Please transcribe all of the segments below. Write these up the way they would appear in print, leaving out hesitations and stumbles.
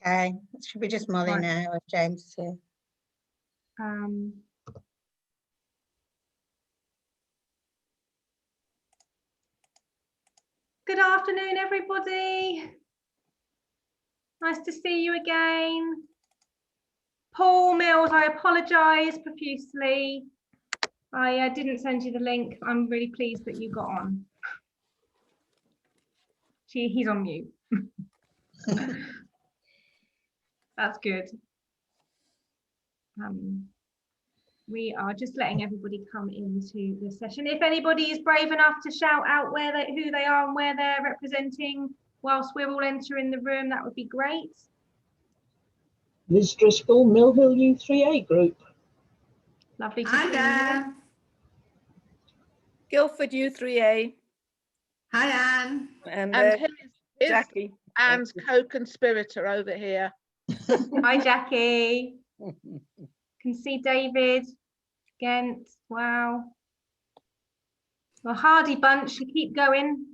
Okay, should we just Molly Right. now if James is here? Good afternoon, everybody. Nice to see you again. Paul Mills, I apologise profusely. I didn't send you the link. I'm really pleased that you got on. He's on mute. That's good. We are just letting everybody come into the session. If anybody is brave enough to shout out who they are and where they're representing whilst we're all entering the room, that would be great. Liz Driscoll, Mill Hill U3A group. Lovely to see you. Guildford U3A. Hi, Anne. And here's Jackie. Anne's co-conspirator over here. Hi, Jackie. Can see David, Gent. Wow. Well, hardy bunch. You keep going.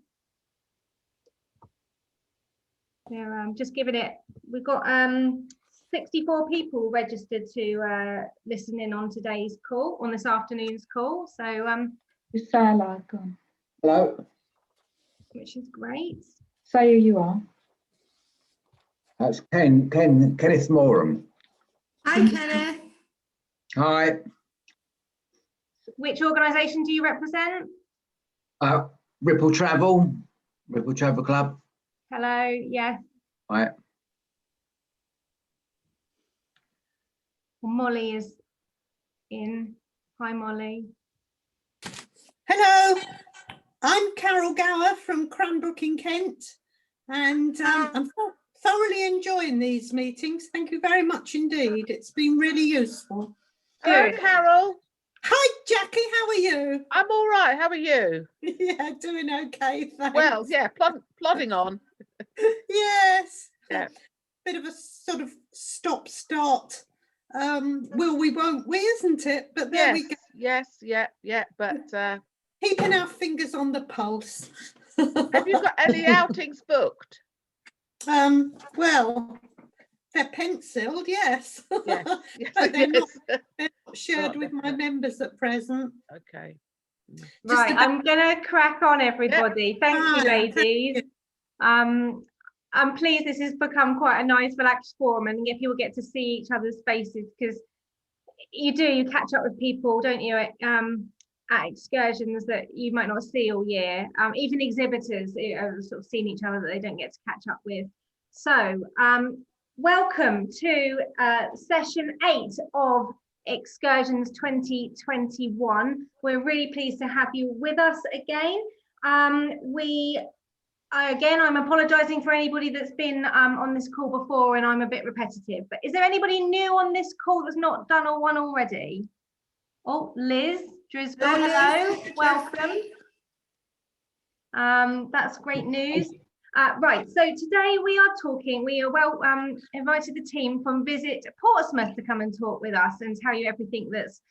Yeah, just giving it. We've got 64 people registered to listen in on today's call, on this afternoon's call. So Hello. which is great. Say who you are. That's Kenneth Moram. Hi, Kenneth. Hi. Which organisation do you represent? Ripple Travel Club. Hello, yes. Hi. Well, Molly is in. Hi, Molly. Hello, I'm Carol Gower from Cranbrook in Kent, and I'm thoroughly enjoying these meetings. Thank you very much indeed. It's been really useful. Hello, Good. Carol. Hi, Jackie. How are you? I'm all right. How are you? Yeah, doing okay. Thanks. Well, yeah, plodding on. Yes. Yeah. Bit of a sort of stop-start. Will we, won't we, isn't it? But there we go. Yes, yeah. But Keeping our fingers on the pulse. have you got any outings booked? Well, they're penciled, yes. Yes. But they're not Yes. shared Not with my members at present. Okay. Right, about- I'm gonna crack on, everybody. Thank you, Thank ladies. I'm pleased this has become quite a nice relaxed forum, and people get to see each other's faces, because you catch up with people, don't you, at excursions that you might not see all year. Even exhibitors have sort of seen each other that they don't get to catch up with. So welcome to session 8 of Excursions 2021. We're really pleased to have you with us again. I'm apologising for anybody that's been on this call before, and I'm a bit repetitive, but is there anybody new on this call that's not done or one already? Oh, Liz Driscoll, hello, welcome. That's great news. Right, so today we are invited the team from Visit Portsmouth to come and talk with us and tell you everything that's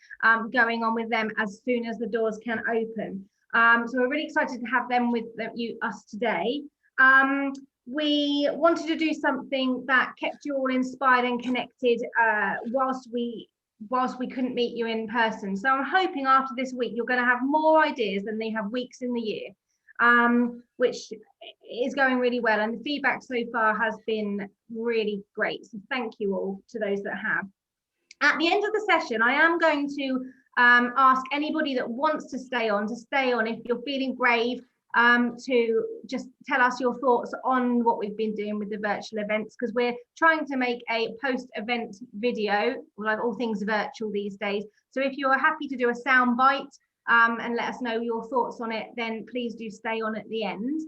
going on with them as soon as the doors can open. So we're really excited to have them with us today. We wanted to do something that kept you all inspired and connected whilst we couldn't meet you in person. So I'm hoping after this week you're going to have more ideas than they have weeks in the year, which is going really well, and the feedback so far has been really great. So thank you all to those that have. At the end of the session, I am going to ask anybody that wants to stay on if you're feeling brave, to just tell us your thoughts on what we've been doing with the virtual events, because we're trying to make a post-event video, like all things virtual these days. So if you're happy to do a sound bite and let us know your thoughts on it, then please do stay on at the end.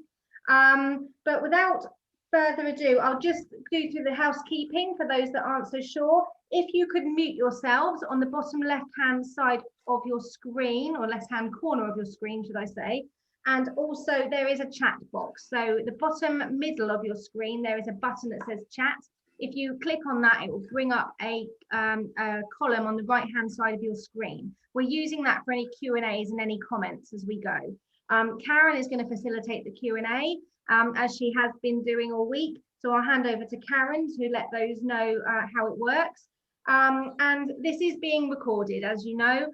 But without further ado, I'll just go through the housekeeping for those that aren't so sure. If you could mute yourselves on the bottom left-hand side of your screen, or left-hand corner of your screen, should I say. And also there is a chat box. So the bottom middle of your screen, there is a button that says chat. If you click on that, it will bring up a column on the right-hand side of your screen. We're using that for any Q&As and any comments as we go. Karen is going to facilitate the Q&A, as she has been doing all week. So I'll hand over to Karen to let those know how it works. And this is being recorded, as you know.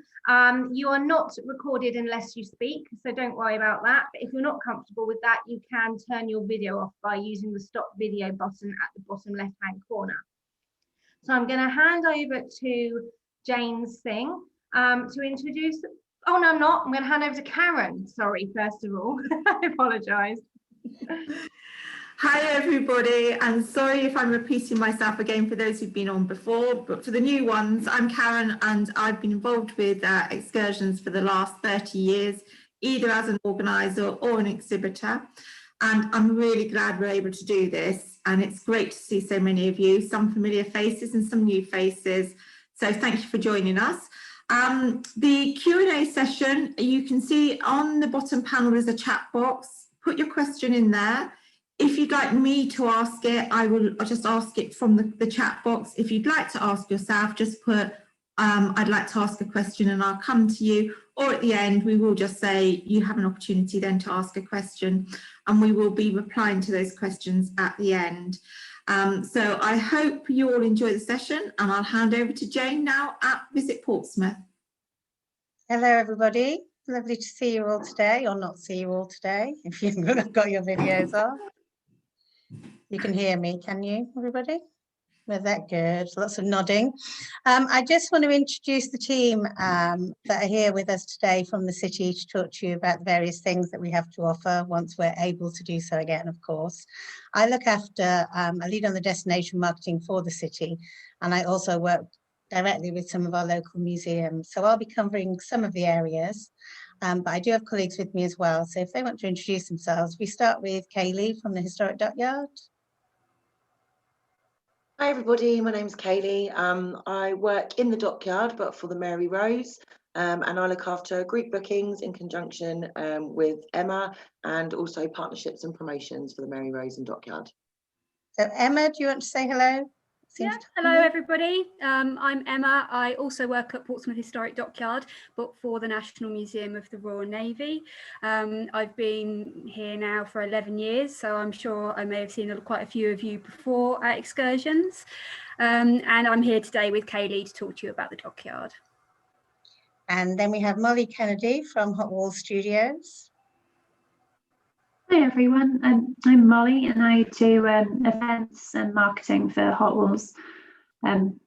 You are not recorded unless you speak, so don't worry about that. But if you're not comfortable with that, you can turn your video off by using the stop video button at the bottom left-hand corner. So I'm going to hand over to Jane Singh to introduce. Oh, no, I'm not. I'm going to hand over to Karen. Sorry, first of all. I apologise. Hi everybody, and sorry if I'm repeating myself again for those who've been on before, but for the new ones, I'm Karen and I've been involved with excursions for the last 30 years, either as an organiser or an exhibitor, and I'm really glad we're able to do this, and it's great to see so many of you, some familiar faces and some new faces, so thank you for joining us. The Q&A session, you can see on the bottom panel is a chat box. Put your question in there. If you'd like me to ask it, I'll just ask it from the chat box. If you'd like to ask yourself, just put, I'd like to ask a question and I'll come to you. Or at the end, we will just say you have an opportunity then to ask a question and we will be replying to those questions at the end. So I hope you all enjoy the session and I'll hand over to Jane now at Visit Portsmouth. Hello, everybody. Lovely to see you all today, or not see you all today, if you've got your videos off. You can hear me, can you, everybody? Well, that good. Lots of nodding. I just want to introduce the team that are here with us today from the city to talk to you about the various things that we have to offer once we're able to do so again, of course. I look after, I lead on the destination marketing for the city, and I also work directly with some of our local museums. So I'll be covering some of the areas, but I do have colleagues with me as well. So if they want to introduce themselves, we start with Kaylee from the Historic Dockyard. Hi everybody, my name's Kaylee. I work in the dockyard but for the Mary Rose, and I look after group bookings in conjunction with Emma, and also partnerships and promotions for the Mary Rose and Dockyard. So Emma, do you want to say hello? Yeah, hello everybody. I'm Emma. I also work at Portsmouth Historic Dockyard, but for the National Museum of the Royal Navy. I've been here now for 11 years, so I'm sure I may have seen quite a few of you before at excursions. And I'm here today with Kaylee to talk to you about the dockyard. And then we have Molly Kennedy from Hot Wall Studios. Hi everyone, I'm Molly and I do events and marketing for Hot Walls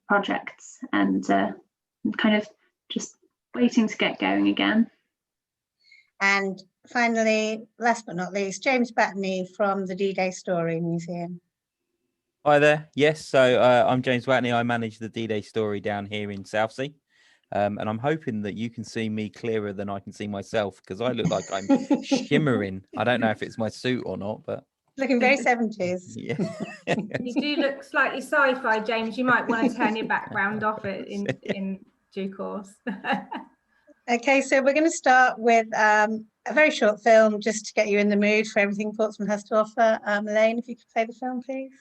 projects, and kind of just waiting to get going again. And finally, last but not least, James Batney from the D-Day Story Museum. Hi there. Yes, so I'm James Watney. I manage the D-Day Story down here in Southsea. And I'm hoping that you can see me clearer than I can see myself, because I look like I'm shimmering. I don't know if it's my suit or not, but looking very 70s. Yeah. You do look slightly sci-fi, James. You might want to turn your background off it in due course. Okay, so we're going to start with a very short film just to get you in the mood for everything Portsmouth has to offer. Elaine, if you could play the film, please.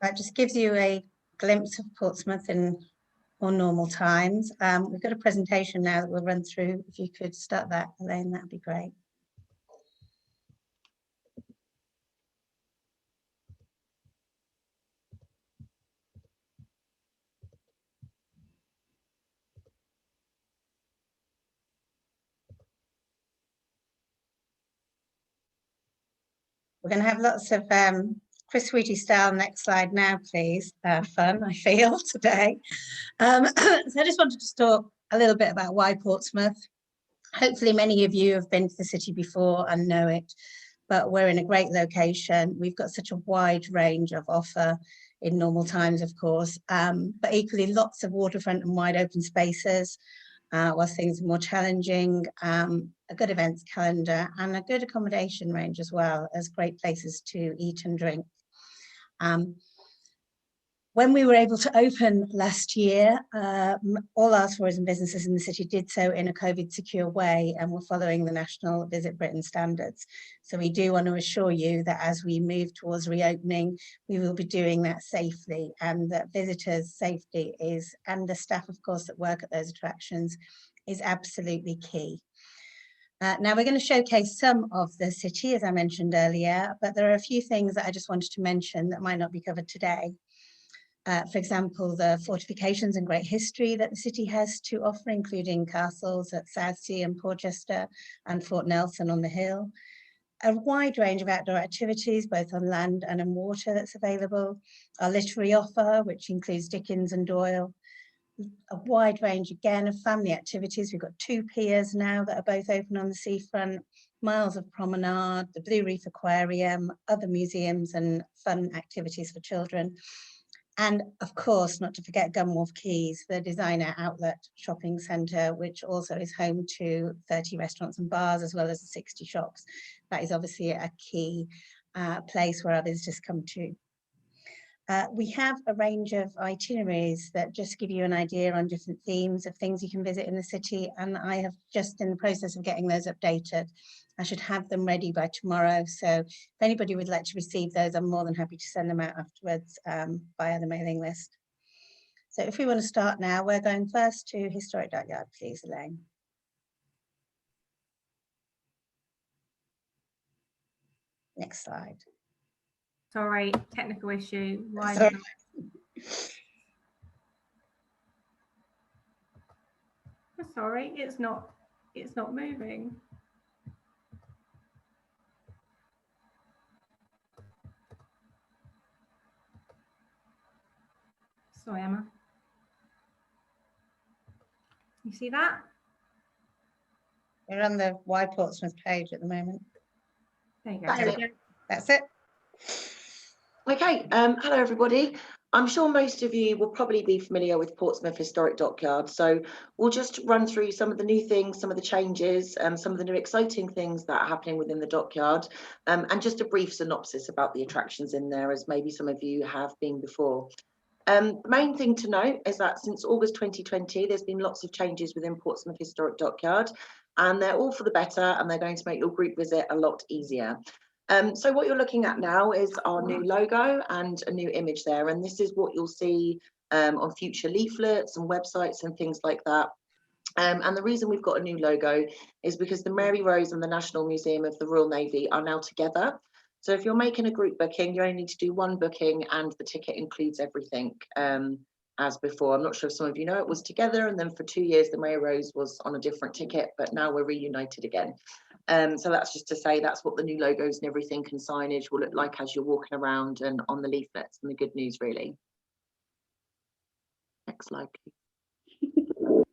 That just gives you a glimpse of Portsmouth in or normal times. We've got a presentation now that we'll run through. If you could start that, Elaine, that'd be great. We're going to have lots of Chris Sweetie style next slide now, please. Fun, I feel, today. So I just wanted to talk a little bit about why Portsmouth. Hopefully many of you have been to the city before and know it, but we're in a great location. We've got such a wide range of offer in normal times, of course, but equally lots of waterfront and wide open spaces. Whilst things are more challenging, a good events calendar and a good accommodation range as well as great places to eat and drink. When we were able to open last year, all our tourism businesses in the city did so in a COVID secure way and were following the National Visit Britain standards. So we do want to assure you that as we move towards reopening, we will be doing that safely, and that visitors' safety is, and the staff, of course, that work at those attractions, is absolutely key. Now we're going to showcase some of the city, as I mentioned earlier, but there are a few things that I just wanted to mention that might not be covered today. For example, the fortifications and great history that the city has to offer, including castles at Southsea and Portchester and Fort Nelson on the hill. A wide range of outdoor activities, both on land and in water, that's available. Our literary offer, which includes Dickens and Doyle. A wide range, again, of family activities. We've got 2 piers now that are both open on the seafront, miles of promenade, the Blue Reef Aquarium, other museums and fun activities for children. And of course, not to forget Gunwharf Quays, the designer outlet shopping centre, which also is home to 30 restaurants and bars, as well as 60 shops. That is obviously a key place where our visitors come to. We have a range of itineraries that just give you an idea on different themes of things you can visit in the city, and I have just in the process of getting those updated. I should have them ready by tomorrow, so if anybody would like to receive those, I'm more than happy to send them out afterwards via the mailing list. So if we want to start now, we're going first to Historic Dockyard, please, Elaine. Next slide. Sorry, technical issue. Why Sorry. Sorry, it's not moving. Sorry, Emma. You see that? We're on the Why Portsmouth page at the moment. There you go. That's There it. we go. That's it. Okay, hello everybody. I'm sure most of you will probably be familiar with Portsmouth Historic Dockyard, so we'll just run through some of the new things, some of the changes, some of the new exciting things that are happening within the dockyard, and just a brief synopsis about the attractions in there, as maybe some of you have been before. The main thing to note is that since August 2020, there's been lots of changes within Portsmouth Historic Dockyard, and they're all for the better, and they're going to make your group visit a lot easier. So what you're looking at now is our new logo and a new image there, and this is what you'll see on future leaflets and websites and things like that. And the reason we've got a new logo is because the Mary Rose and the National Museum of the Royal Navy are now together. So if you're making a group booking, you only need to do one booking and the ticket includes everything as before. I'm not sure if some of you know it was together, and then for 2 years the Mary Rose was on a different ticket, but now we're reunited again. So that's just to say that's what the new logos and everything and signage will look like as you're walking around and on the leaflets, and the good news really. Next slide, please.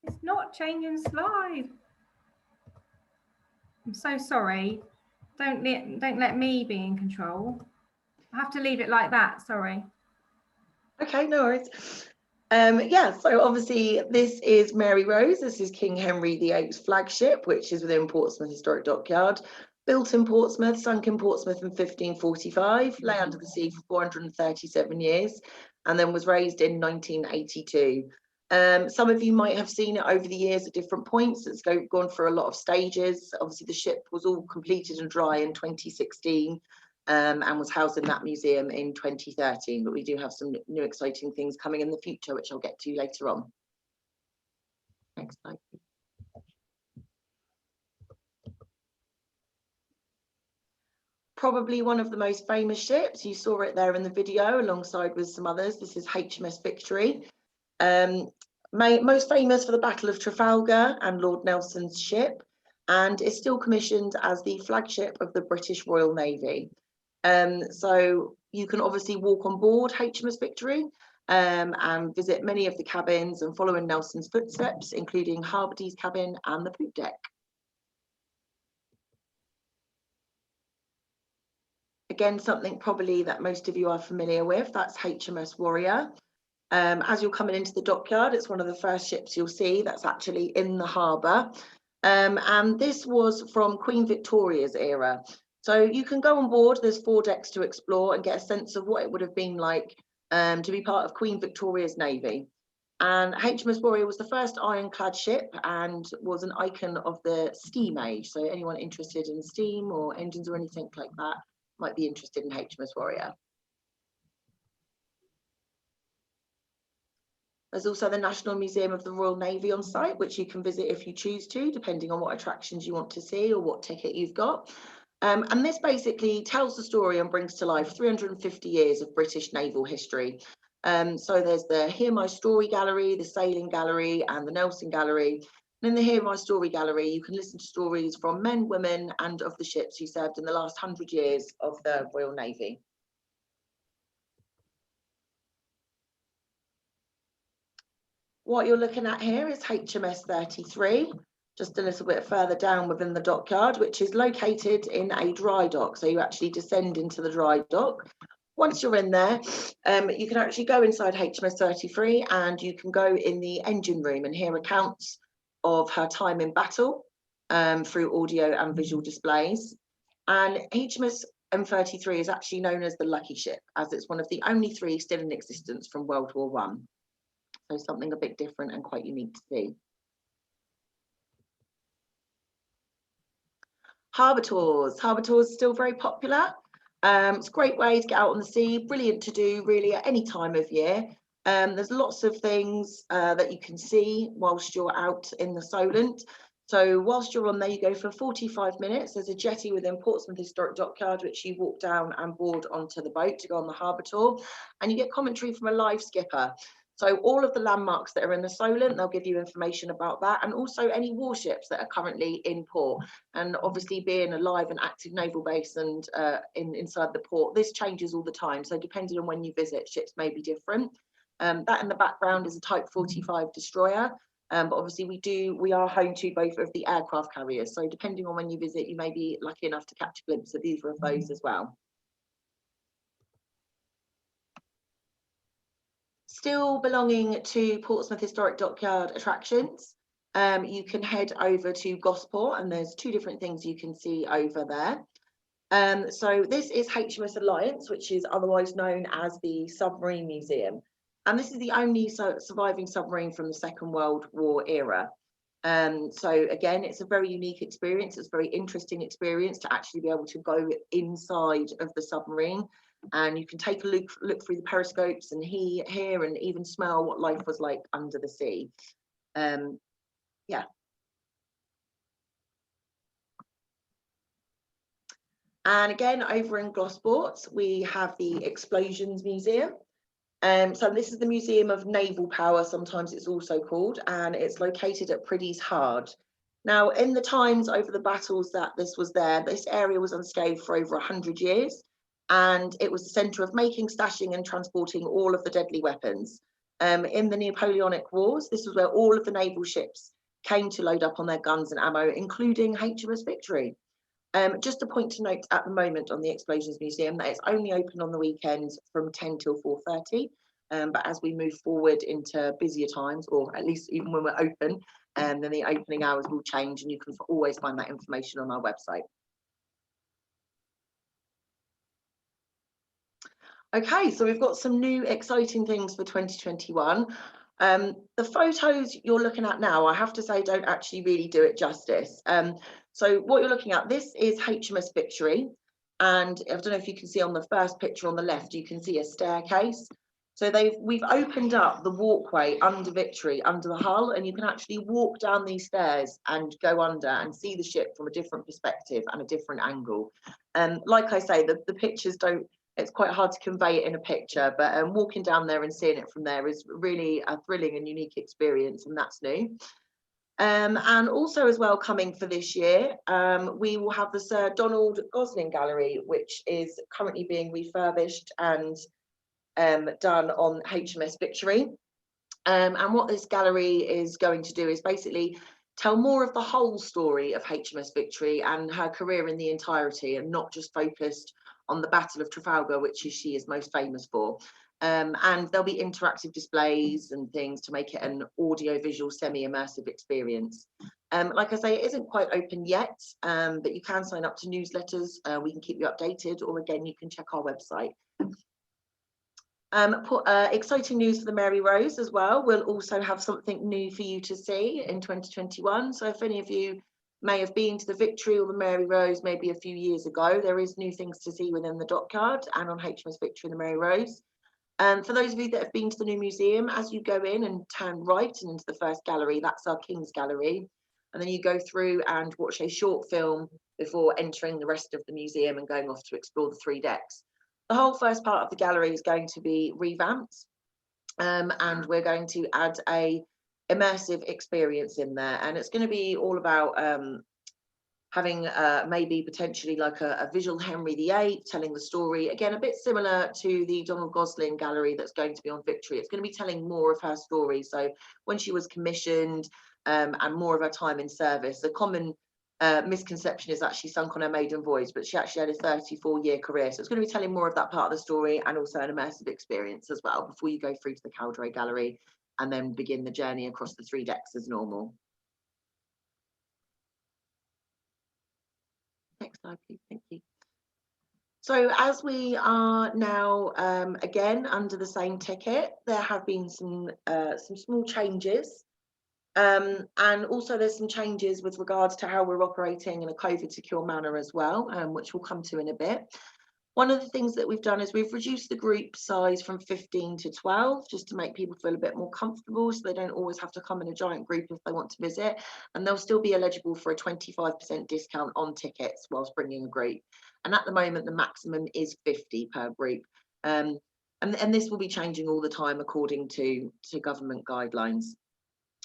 It's not changing slide. I'm so sorry. Don't let me be in control. I have to leave it like that, sorry. Okay, no worries. Yeah, so obviously this is Mary Rose. This is King Henry VIII's flagship, which is within Portsmouth Historic Dockyard. Built in Portsmouth, sunk in Portsmouth in 1545, lay under the sea for 437 years, and then was raised in 1982. Some of you might have seen it over the years at different points. It's gone through a lot of stages. Obviously the ship was all completed and dry in 2016. and was housed in that museum in 2013. But we do have some new exciting things coming in the future, which I'll get to later on. Next slide, please. Probably one of the most famous ships. You saw it there in the video alongside with some others. This is HMS Victory. Most famous for the Battle of Trafalgar and Lord Nelson's ship, and is still commissioned as the flagship of the British Royal Navy. So you can obviously walk on board HMS Victory and visit many of the cabins and follow in Nelson's footsteps, including Harbourdee's cabin and the poop deck. Again, something probably that most of you are familiar with, that's HMS Warrior. As you're coming into the dockyard, it's one of the first ships you'll see that's actually in the harbour. And this was from Queen Victoria's era. So you can go on board, there's 4 decks to explore and get a sense of what it would have been like to be part of Queen Victoria's Navy. And HMS Warrior was the first ironclad ship and was an icon of the steam age. So anyone interested in steam or engines or anything like that might be interested in HMS Warrior. There's also the National Museum of the Royal Navy on site, which you can visit if you choose to, depending on what attractions you want to see or what ticket you've got. And this basically tells the story and brings to life 350 years of British naval history. So there's the Hear My Story Gallery, the Sailing Gallery, and the Nelson Gallery. And in the Hear My Story Gallery, you can listen to stories from men, women, and of the ships who served in the last 100 years of the Royal Navy. What you're looking at here is HMS 33, just a little bit further down within the dockyard, which is located in a dry dock. So you actually descend into the dry dock. Once you're in there, you can actually go inside HMS 33 and you can go in the engine room and hear accounts of her time in battle through audio and visual displays. And HMS M33 is actually known as the Lucky Ship, as it's one of the only 3 still in existence from World War I. So something a bit different and quite unique to see. Harbour tours. Harbour tours are still very popular. It's a great way to get out on the sea, brilliant to do really at any time of year. There's lots of things that you can see whilst you're out in the Solent. So whilst you're on there, you go for 45 minutes. There's a jetty within Portsmouth Historic Dockyard, which you walk down and board onto the boat to go on the harbour tour. And you get commentary from a live skipper. So all of the landmarks that are in the Solent, they'll give you information about that, and also any warships that are currently in port. And obviously being a live and active naval base and inside the port, this changes all the time. So depending on when you visit, ships may be different. That in the background is a Type 45 destroyer. But obviously we are home to both of the aircraft carriers. So depending on when you visit, you may be lucky enough to catch a glimpse of either of those as well. Still belonging to Portsmouth Historic Dockyard attractions, you can head over to Gosport, and there's 2 different things you can see over there. So this is HMS Alliance, which is otherwise known as the Submarine Museum. And this is the only surviving submarine from the Second World War era. So again, it's a very unique experience. It's a very interesting experience to actually be able to go inside of the submarine, and you can take a look through the periscopes and hear and even smell what life was like under the sea. Yeah. And again, over in Gosport, we have the Explosions Museum. So this is the Museum of Naval Power, sometimes it's also called, and it's located at Priddy's Hard. Now, in the times over the battles that this was there, this area was unscathed for over 100 years, and it was the centre of making, stashing and transporting all of the deadly weapons. In the Napoleonic Wars, this was where all of the naval ships came to load up on their guns and ammo, including HMS Victory. Just a point to note at the moment on the Explosions Museum that it's only open on the weekends from 10 till 4:30. But as we move forward into busier times, or at least even when we're open, then the opening hours will change, and you can always find that information on our website. Okay, so we've got some new exciting things for 2021. The photos you're looking at now, I have to say, don't actually really do it justice. So what you're looking at, this is HMS Victory, And I don't know if you can see on the first picture on the left, you can see a staircase. So we've opened up the walkway under Victory, under the hull, and you can actually walk down these stairs and go under and see the ship from a different perspective and a different angle. Like I say, the pictures don't, it's quite hard to convey it in a picture, but walking down there and seeing it from there is really a thrilling and unique experience, and that's new. And also as well, coming for this year, we will have the Sir Donald Gosling Gallery, which is currently being refurbished and done on HMS Victory. And what this gallery is going to do is basically tell more of the whole story of HMS Victory and her career in the entirety, and not just focused on the Battle of Trafalgar, which she is most famous for. And there'll be interactive displays and things to make it an audio-visual semi-immersive experience. Like I say, it isn't quite open yet, but you can sign up to newsletters. We can keep you updated, or again, you can check our website. Exciting news for the Mary Rose as well. We'll also have something new for you to see in 2021. So if any of you may have been to the Victory or the Mary Rose maybe a few years ago, there is new things to see within the dockyard and on HMS Victory and the Mary Rose. For those of you that have been to the new museum, as you go in and turn right and into the first gallery, that's our King's Gallery. And then you go through and watch a short film before entering the rest of the museum and going off to explore the 3 decks. The whole first part of the gallery is going to be revamped, and we're going to add a immersive experience in there, and it's going to be all about having maybe potentially like a visual Henry VIII telling the story, again a bit similar to the Donald Gosling Gallery that's going to be on Victory. It's going to be telling more of her story, so when she was commissioned and more of her time in service. The common misconception is that she sunk on her maiden voyage, but she actually had a 34-year career, so it's going to be telling more of that part of the story, and also an immersive experience as well before you go through to the Caldray Gallery and then begin the journey across the 3 decks as normal. Next slide, please. Thank you. So as we are now again under the same ticket, there have been some small changes. And also there's some changes with regards to how we're operating in a COVID secure manner as well, which we'll come to in a bit. One of the things that we've done is we've reduced the group size from 15 to 12, just to make people feel a bit more comfortable, so they don't always have to come in a giant group if they want to visit, and they'll still be eligible for a 25% discount on tickets whilst bringing a group. And at the moment, the maximum is 50 per group. And this will be changing all the time according to government guidelines.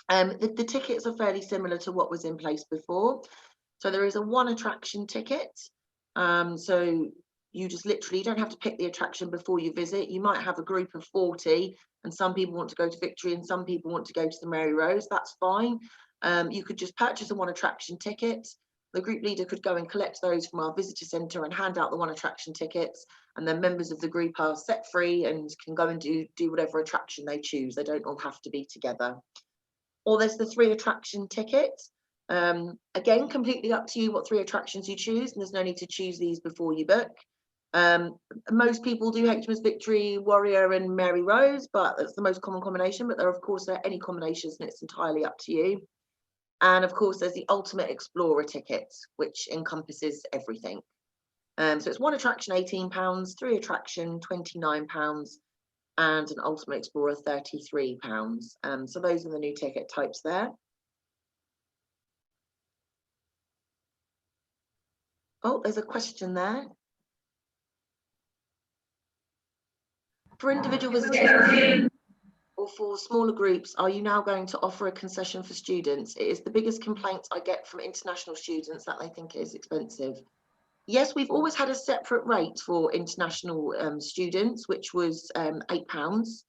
The tickets are fairly similar to what was in place before. So there is a 1 attraction ticket. So you just literally don't have to pick the attraction before you visit. You might have a group of 40 and some people want to go to Victory and some people want to go to the Mary Rose. That's fine. You could just purchase a 1 attraction ticket. The group leader could go and collect those from our visitor centre and hand out the 1 attraction tickets, and then members of the group are set free and can go and do whatever attraction they choose. They don't all have to be together. Or there's the 3 attraction ticket. Again, completely up to you what 3 attractions you choose, and there's no need to choose these before you book. Most people do HMS Victory, Warrior and Mary Rose, but that's the most common combination, but there of course are any combinations and it's entirely up to you. And of course there's the Ultimate Explorer ticket, which encompasses everything. So it's 1 attraction £18, 3 attraction £29, and an Ultimate Explorer £33. So those are the new ticket types there. Oh, there's a question there. For individual visitors or for smaller groups, are you now going to offer a concession for students? It is the biggest complaint I get from international students that they think it is expensive. Yes, we've always had a separate rate for international students, which was £8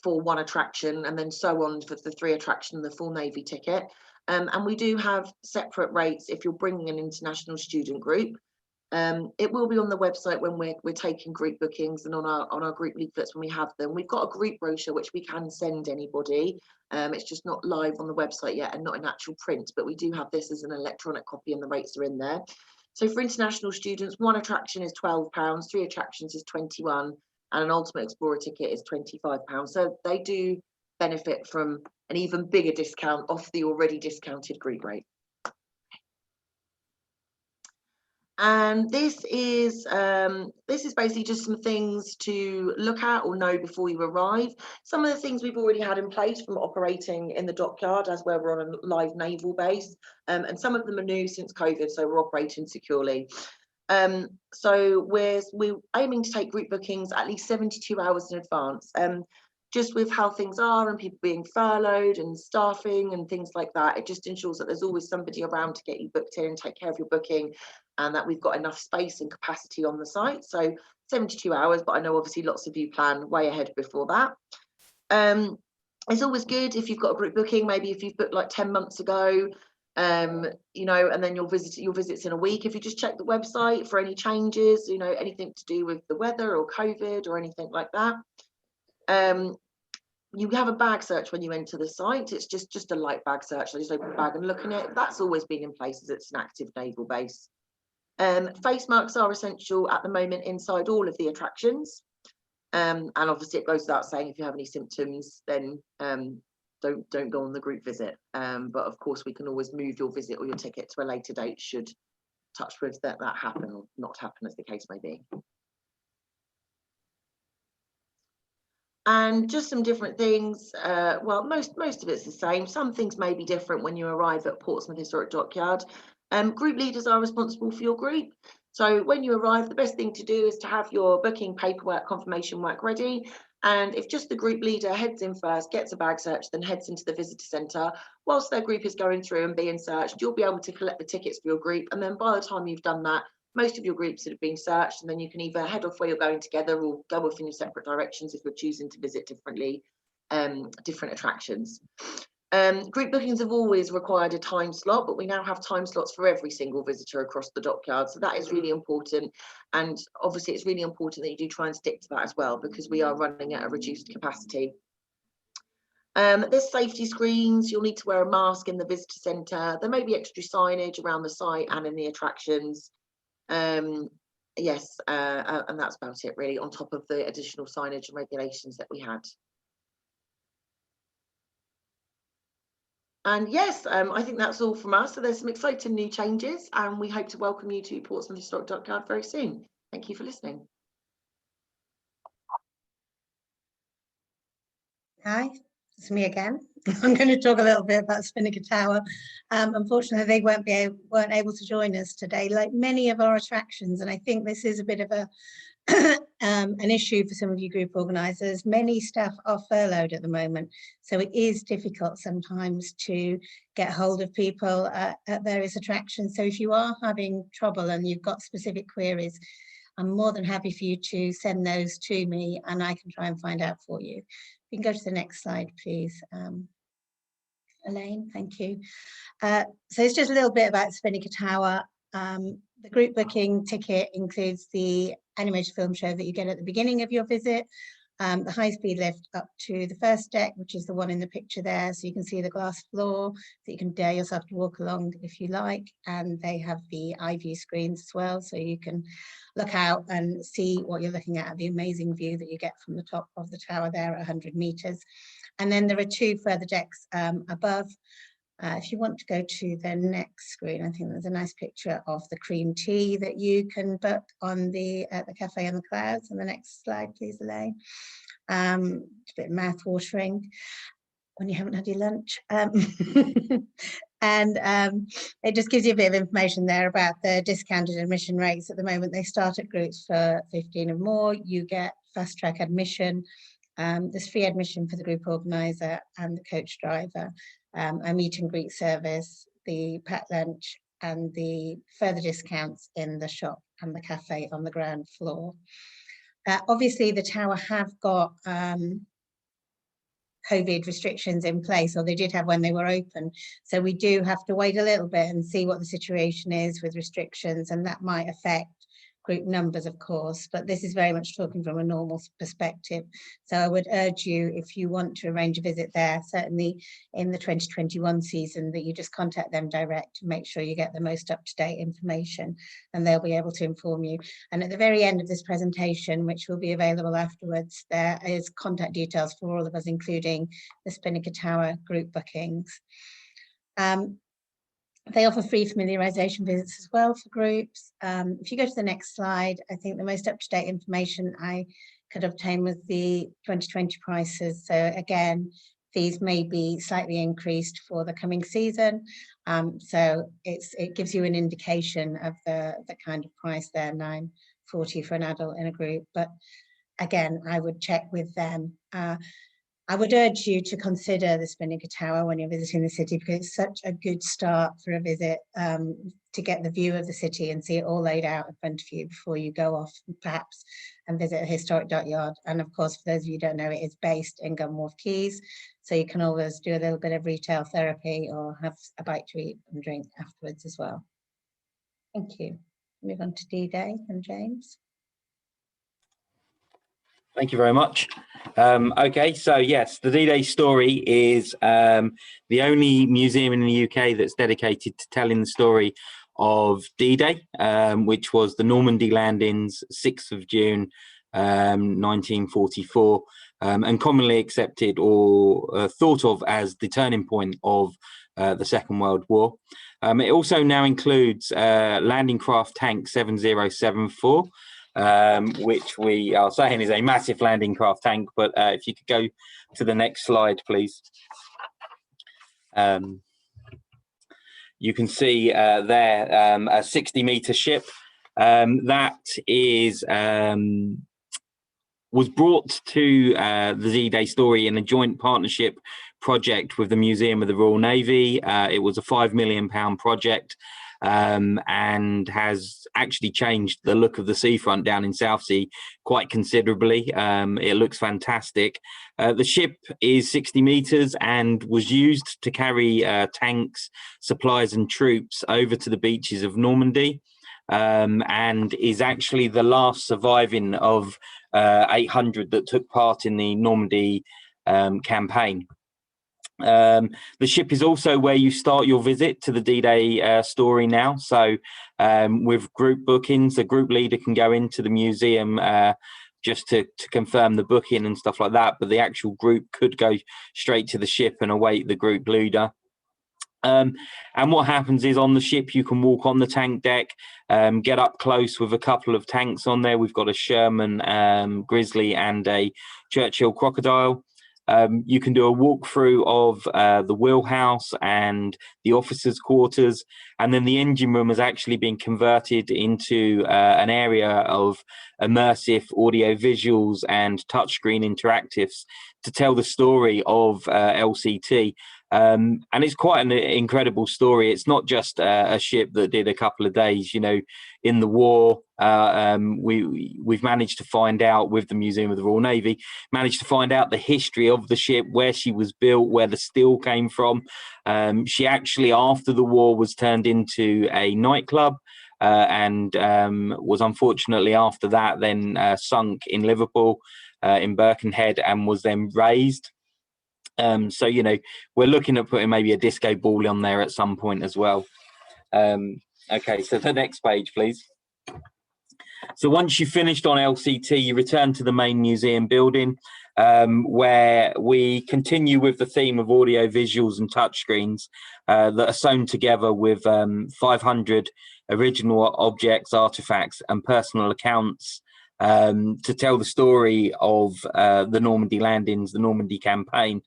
for 1 attraction, and then so on for the 3 attraction, the full Navy ticket. And we do have separate rates if you're bringing an international student group. It will be on the website when we're taking group bookings, and on our group leaflets when we have them. We've got a group brochure which we can send anybody. It's just not live on the website yet and not in actual print, but we do have this as an electronic copy and the rates are in there. So for international students, 1 attraction is £12, 3 attractions is £21, and an Ultimate Explorer ticket is £25. So they do benefit from an even bigger discount off the already discounted group rate. And this is basically just some things to look at or know before you arrive. Some of the things we've already had in place from operating in the dockyard as where we're on a live naval base, and some of them are new since COVID, so we're operating securely. So we're aiming to take group bookings at least 72 hours in advance. Just with how things are and people being furloughed and staffing and things like that, it just ensures that there's always somebody around to get you booked in and take care of your booking, and that we've got enough space and capacity on the site. So 72 hours, but I know obviously lots of you plan way ahead before that. It's always good if you've got a group booking, maybe if you've booked like 10 months ago, you know, and then your visit's in a week. If you just check the website for any changes, you know, anything to do with the weather or COVID or anything like that. You have a bag search when you enter the site. It's just a light bag search. So just open the bag and look in it. That's always been in place as it's an active naval base. Face masks are essential at the moment inside all of the attractions. And obviously it goes without saying, if you have any symptoms, then don't go on the group visit. But of course we can always move your visit or your ticket to a later date should, touch wood, that happen or not happen, as the case may be. And just some different things. Well, most of it's the same. Some things may be different when you arrive at Portsmouth Historic Dockyard. Group leaders are responsible for your group. So when you arrive, the best thing to do is to have your booking paperwork, confirmation work ready. And if just the group leader heads in first, gets a bag search, then heads into the visitor centre, whilst their group is going through and being searched, you'll be able to collect the tickets for your group. And then by the time you've done that, most of your groups have been searched, and then you can either head off where you're going together or go off in your separate directions if you're choosing to visit differently, different attractions. Group bookings have always required a time slot, but we now have time slots for every single visitor across the dockyard. So that is really important. And obviously it's really important that you do try and stick to that as well, because we are running at a reduced capacity. There's safety screens. You'll need to wear a mask in the visitor centre. There may be extra signage around the site and in the attractions. Yes, and that's about it really, on top of the additional signage and regulations that we had. And yes, I think that's all from us. So there's some exciting new changes, and we hope to welcome you to Portsmouth Historic Dockyard very soon. Thank you for listening. Hi, it's me again. I'm going to talk a little bit about Spinnaker Tower. Unfortunately, they weren't able to join us today, like many of our attractions, and I think this is a bit of a an issue for some of you group organisers. Many staff are furloughed at the moment, so it is difficult sometimes to get hold of people at various attractions. So if you are having trouble and you've got specific queries, I'm more than happy for you to send those to me and I can try and find out for you. You can go to the next slide, please. Elaine, thank you. So it's just a little bit about Spinnaker Tower. The group booking ticket includes the animated film show that you get at the beginning of your visit, the high-speed lift up to the first deck, which is the one in the picture there, so you can see the glass floor, so you can dare yourself to walk along if you like, and they have the eye view screens as well, so you can look out and see what you're looking at, the amazing view that you get from the top of the tower there at 100 meters. And then there are two further decks above. If you want to go to the next screen, I think there's a nice picture of the cream tea that you can book on at the Cafe on the Clouds. On the next slide, please, Elaine. It's a bit mouth-watering when you haven't had your lunch. And it just gives you a bit of information there about the discounted admission rates. At the moment, they start at groups for 15 or more. You get fast track admission. There's free admission for the group organiser and the coach driver. A meet and greet service, the packed lunch, and the further discounts in the shop and the cafe on the ground floor. Obviously, the tower have got COVID restrictions in place, or they did have when they were open. So we do have to wait a little bit and see what the situation is with restrictions, and that might affect group numbers, of course, but this is very much talking from a normal perspective. So I would urge you, if you want to arrange a visit there, certainly in the 2021 season, that you just contact them direct to make sure you get the most up-to-date information, and they'll be able to inform you. And at the very end of this presentation, which will be available afterwards, there is contact details for all of us, including the Spinnaker Tower group bookings. They offer free familiarisation visits as well for groups. If you go to the next slide, I think the most up-to-date information I could obtain was the 2020 prices. So again, these may be slightly increased for the coming season. So it gives you an indication of the kind of price there, £9.40 for an adult in a group. But again, I would check with them. I would urge you to consider the Spinnaker Tower when you're visiting the city, because it's such a good start for a visit, to get the view of the city and see it all laid out in front of you before you go off perhaps and visit a historic dockyard. And of course, for those of you who don't know, it is based in Gunwharf Quays, so you can always do a little bit of retail therapy or have a bite to eat and drink afterwards as well. Thank you. Move on to D-Day and James. Thank you very much. Okay, so yes, the D-Day story is the only museum in the UK that's dedicated to telling the story of D-Day, which was the Normandy landings, 6th of June, 1944, and commonly accepted or thought of as the turning point of the Second World War. It also now includes landing craft tank 7074, which we are saying is a massive landing craft tank, but if you could go to the next slide, please. You can see there a 60-meter ship that is was brought to the D-Day story in a joint partnership project with the Museum of the Royal Navy. It was a £5 million project, and has actually changed the look of the seafront down in Southsea quite considerably. It looks fantastic. The ship is 60 metres and was used to carry tanks, supplies and troops over to the beaches of Normandy, and is actually the last surviving of 800 that took part in the Normandy campaign. The ship is also where you start your visit to the D-Day story now. So with group bookings, the group leader can go into the museum just to confirm the booking and stuff like that, but the actual group could go straight to the ship and await the group leader. And what happens is on the ship you can walk on the tank deck, get up close with a couple of tanks on there. We've got a Sherman Grizzly and a Churchill Crocodile. You can do a walkthrough of the wheelhouse and the officers' quarters, and then the engine room has actually been converted into an area of immersive audio visuals and touchscreen interactives to tell the story of LCT. And it's quite an incredible story. It's not just a ship that did a couple of days, you know, in the war. We've managed to find out with the Museum of the Royal Navy, managed to find out the history of the ship, where she was built, where the steel came from. She actually, after the war, was turned into a nightclub, and was unfortunately after that then sunk in Liverpool, in Birkenhead, and was then raised. So, you know, we're looking at putting maybe a disco ball on there at some point as well. Okay, so the next page, please. So once you've finished on LCT, you return to the main museum building, where we continue with the theme of audio visuals and touchscreens that are sewn together with 500 original objects, artifacts and personal accounts to tell the story of the Normandy landings, the Normandy campaign.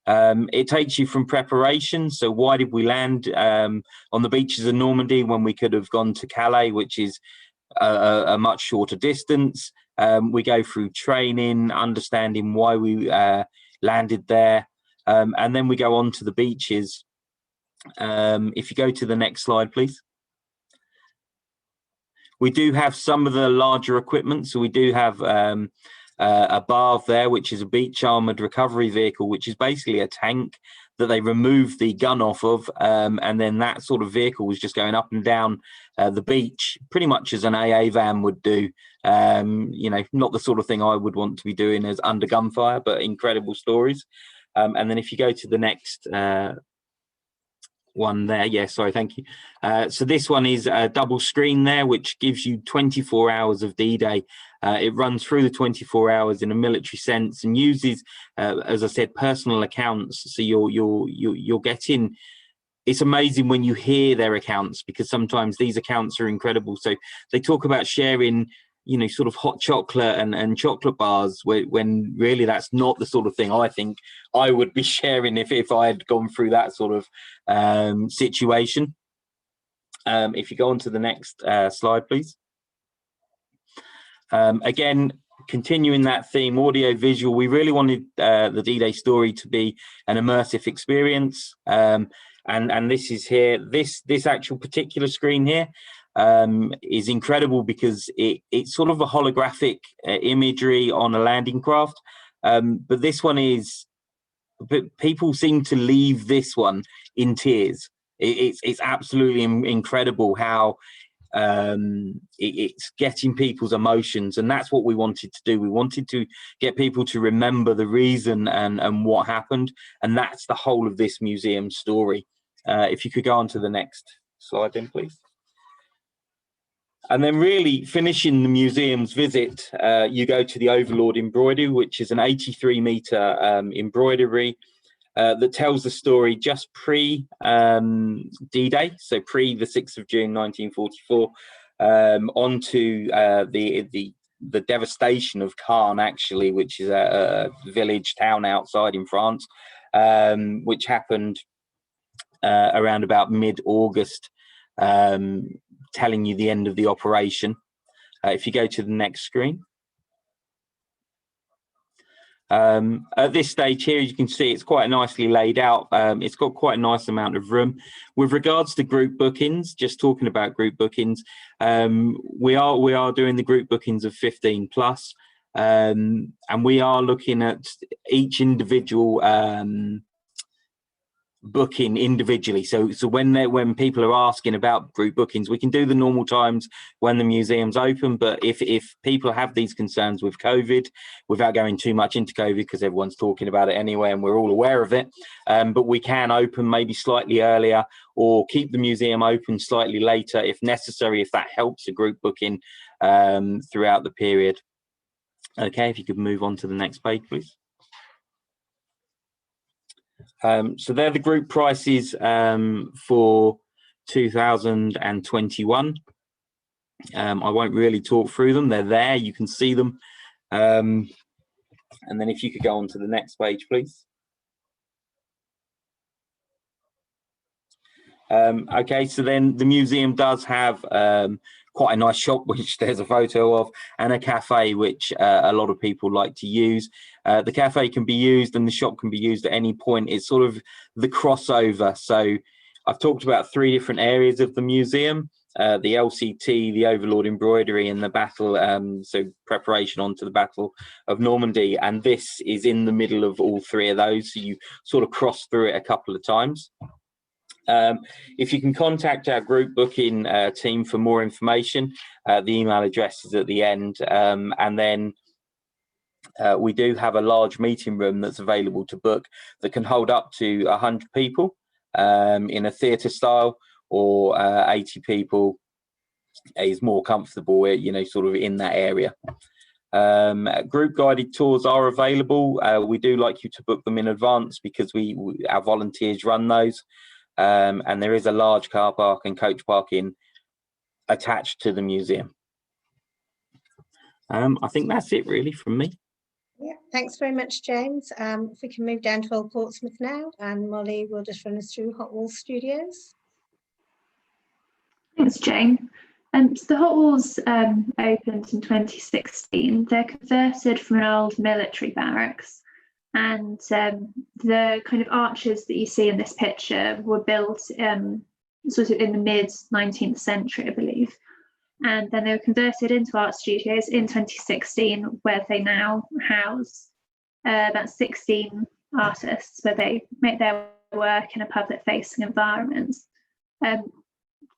It takes you from preparation. So why did we land on the beaches of Normandy when we could have gone to Calais, which is a much shorter distance? We go through training, understanding why we landed there, and then we go on to the beaches. If you go to the next slide, please. We do have some of the larger equipment. So we do have a BARV there, which is a beach armored recovery vehicle, which is basically a tank that they remove the gun off of, and then that sort of vehicle was just going up and down the beach pretty much as an AA van would do. You know, not the sort of thing I would want to be doing as under gunfire, but incredible stories. And then if you go to the next one there, yeah, sorry, thank you. So this one is a double screen there, which gives you 24 hours of D-Day. It runs through the 24 hours in a military sense and uses, as I said, personal accounts. So you're getting it's amazing when you hear their accounts, because sometimes these accounts are incredible. So they talk about sharing, you know, sort of hot chocolate and chocolate bars, when really that's not the sort of thing I think I would be sharing if I had gone through that sort of situation. If you go on to the next slide, please. Again, continuing that theme, audio visual, we really wanted the D-Day story to be an immersive experience. And this is here, this actual particular screen here is incredible, because it's sort of a holographic imagery on a landing craft. But this one is, people seem to leave this one in tears. It's absolutely incredible how it's getting people's emotions, and that's what we wanted to do. We wanted to get people to remember the reason and what happened, and that's the whole of this museum story. If you could go on to the next slide then, please. And then really finishing the museum's visit, you go to the Overlord embroidery, which is an 83-meter embroidery that tells the story just pre D-Day, so pre the 6th of June 1944, onto the devastation of Caen, actually, which is a village town outside in France, which happened around about mid-August, telling you the end of the operation. If you go to the next screen. At this stage here, you can see it's quite nicely laid out. It's got quite a nice amount of room. With regards to group bookings, just talking about group bookings, we are doing the group bookings of 15 plus, and we are looking at each individual booking individually. So when people are asking about group bookings, we can do the normal times when the museum's open, but if people have these concerns with COVID, without going too much into COVID, because everyone's talking about it anyway and we're all aware of it, but we can open maybe slightly earlier or keep the museum open slightly later if necessary, if that helps a group booking throughout the period. Okay, if you could move on to the next page, please. So they're the group prices for 2021. I won't really talk through them. They're there, you can see them. And then if you could go on to the next page, please. Okay, so then the museum does have quite a nice shop, which there's a photo of, and a cafe, which a lot of people like to use. The cafe can be used and the shop can be used at any point. It's sort of the crossover. So I've talked about 3 different areas of the museum, the LCT, the Overlord embroidery, and the battle, so preparation onto the Battle of Normandy. And this is in the middle of all 3 of those. So you sort of cross through it a couple of times. If you can contact our group booking team for more information, the email address is at the end. And then we do have a large meeting room that's available to book that can hold up to 100 people in a theatre style, or 80 people is more comfortable, you know, sort of in that area. Group guided tours are available. We do like you to book them in advance, because our volunteers run those. And there is a large car park and coach parking attached to the museum. I think that's it really from me. Yeah, thanks very much, James. If we can move down to Old Portsmouth now, and Molly will just run us through Hot Wall Studios. Thanks, Jane. So the Hot Walls opened in 2016. They're converted from an old military barracks, and the kind of arches that you see in this picture were built sort of in the mid 19th century, I believe. And then they were converted into art studios in 2016, where they now house about 16 artists, where they make their work in a public-facing environment.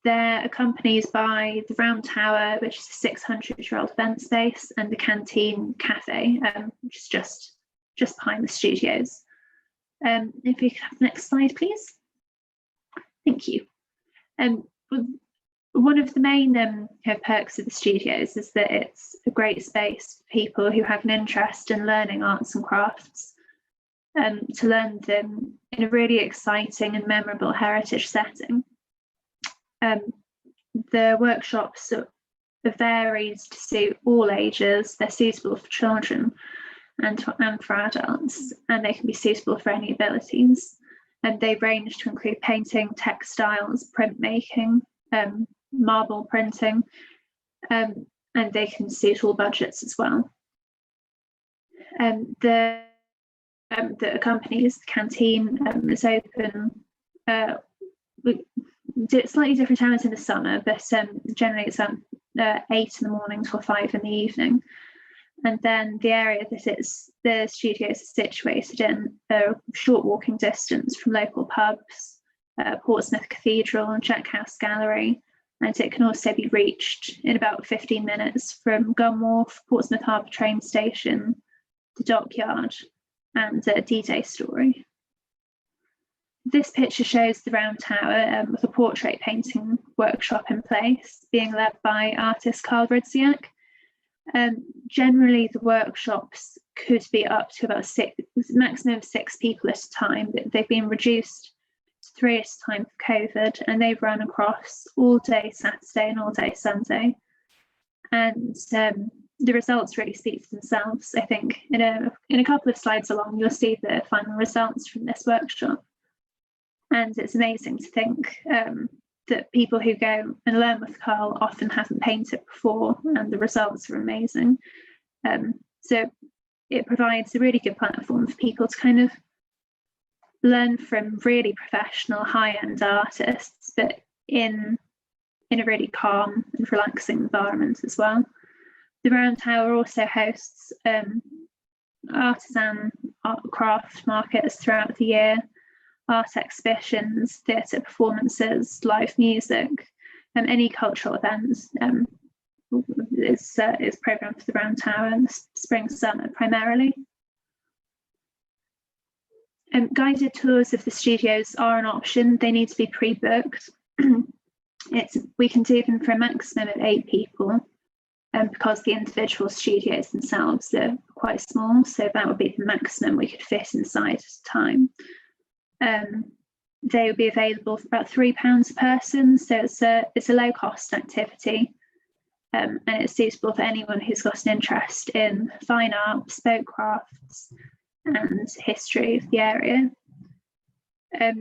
They're accompanied by the Round Tower, which is a 600-year-old event space, and the Canteen Cafe, which is just behind the studios. If we could have the next slide, please. Thank you. One of the main perks of the studios is that it's a great space for people who have an interest in learning arts and crafts. to learn them in a really exciting and memorable heritage setting. The workshops are varied to suit all ages. They're suitable for children and for adults, and they can be suitable for any abilities. And they range to include painting, textiles, printmaking, marble printing, and they can suit all budgets as well. The accompanies the canteen is open. We do it slightly different hours in the summer, but generally it's 8 in the morning till 5 in the evening. And then the area that the studios are situated in a short walking distance from local pubs, Portsmouth Cathedral and Jack House Gallery, and it can also be reached in about 15 minutes from Gun Wharf, Portsmouth Harbour train station, the dockyard, and D-Day Story. This picture shows the Round Tower with a portrait painting workshop in place, being led by artist Carl Rudziak. Generally, the workshops could be up to about maximum of 6 people at a time, but they've been reduced to 3 at a time for COVID, and they've run across all day Saturday and all day Sunday. And the results really speak for themselves. I think in a couple of slides along, you'll see the final results from this workshop. And it's amazing to think that people who go and learn with Carl often haven't painted before, and the results are amazing. So it provides a really good platform for people to kind of learn from really professional high-end artists, but in a really calm and relaxing environment as well. The Round Tower also hosts artisan art craft markets throughout the year, art exhibitions, theatre performances, live music, and any cultural events is programmed for the Round Tower in the spring, summer primarily. Guided tours of the studios are an option. They need to be pre-booked. We can do them for a maximum of 8 people, because the individual studios themselves are quite small, so that would be the maximum we could fit inside at a time. They will be available for about £3 a person, so it's a low cost activity, and it's suitable for anyone who's got an interest in fine art, bespoke crafts, and history of the area. I